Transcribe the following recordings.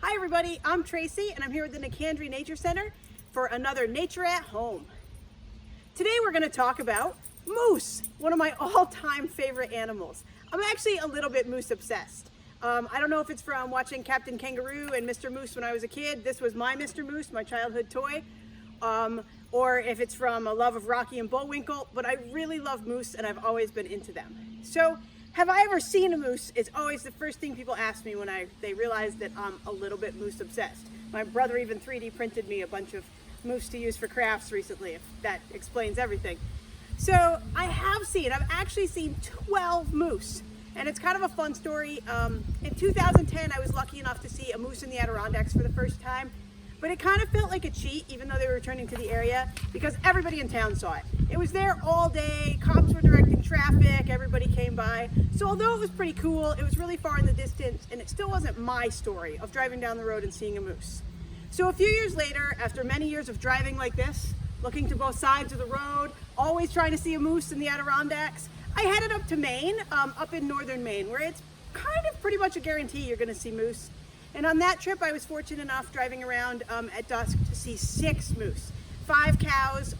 Hi everybody, I'm Tracy and I'm here at the Nicandre Nature Center for another Nature at Home. Today we're going to talk about moose, one of my all-time favorite animals. I'm actually a little bit moose obsessed. I don't know if it's from watching Captain Kangaroo and Mr. Moose when I was a kid. This was my Mr. Moose, my childhood toy. Or if it's from a love of Rocky and Bullwinkle, but I really love moose and I've always been into them. So, have I ever seen a moose is always the first thing people ask me when they realize that I'm a little bit moose obsessed. My brother even 3D printed me a bunch of moose to use for crafts recently, if that explains everything. So I've actually seen 12 moose, and it's kind of a fun story. In 2010, I was lucky enough to see a moose in the Adirondacks for the first time, but it kind of felt like a cheat, even though they were returning to the area, because everybody in town saw it. It was there all day, cops were directing traffic, everybody came by. So although it was pretty cool, it was really far in the distance, and it still wasn't my story of driving down the road and seeing a moose. So a few years later, after many years of driving like this, looking to both sides of the road, always trying to see a moose in the Adirondacks, I headed up to Maine, up in northern Maine, where it's kind of pretty much a guarantee you're gonna see moose. And on that trip, I was fortunate enough driving around at dusk to see 6 moose, 5 cows,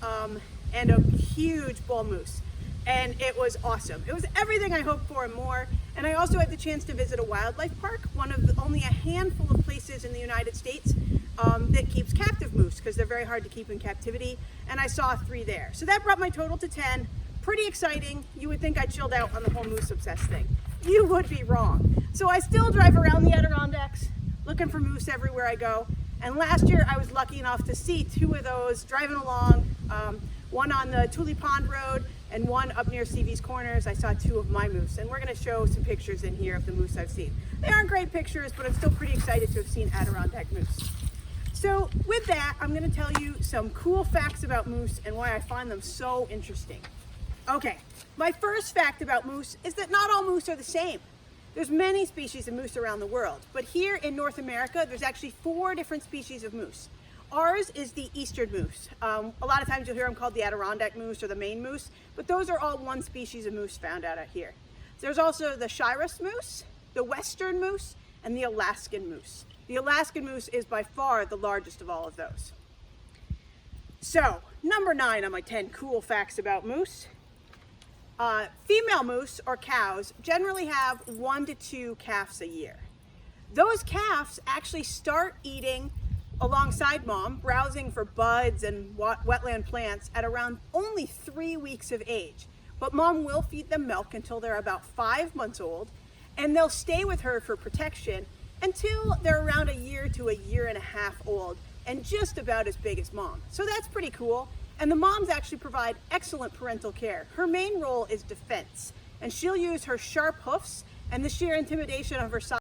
and a huge bull moose. And it was awesome. It was everything I hoped for and more. And I also had the chance to visit a wildlife park, one of only a handful of places in the United States that keeps captive moose, because they're very hard to keep in captivity. And I saw 3 there. So that brought my total to 10. Pretty exciting. You would think I chilled out on the whole moose obsessed thing. You would be wrong. So I still drive around the Adirondacks, looking for moose everywhere I go. And last year I was lucky enough to see 2 of those driving along, one on the Tule Pond Road and one up near CV's Corners. I saw 2 of my moose, and we're gonna show some pictures in here of the moose I've seen. They aren't great pictures, but I'm still pretty excited to have seen Adirondack moose. So with that, I'm gonna tell you some cool facts about moose and why I find them so interesting. Okay, my first fact about moose is that not all moose are the same. There's many species of moose around the world, but here in North America, there's actually 4 different species of moose. Ours is the eastern moose. A lot of times you'll hear them called the Adirondack moose or the Maine moose, but those are all one species of moose found out here. There's also the Shiras moose, the western moose, and the Alaskan moose. The Alaskan moose is by far the largest of all of those. So, number 9 on my 10 cool facts about moose. Female moose, or cows, generally have 1 to 2 calves a year. Those calves actually start eating alongside mom, browsing for buds and wetland plants at around only 3 weeks of age. But mom will feed them milk until they're about 5 months old, and they'll stay with her for protection until they're around 1 year to 1.5 years old and just about as big as mom. So that's pretty cool. And the moms actually provide excellent parental care. Her main role is defense, and she'll use her sharp hoofs and the sheer intimidation of her size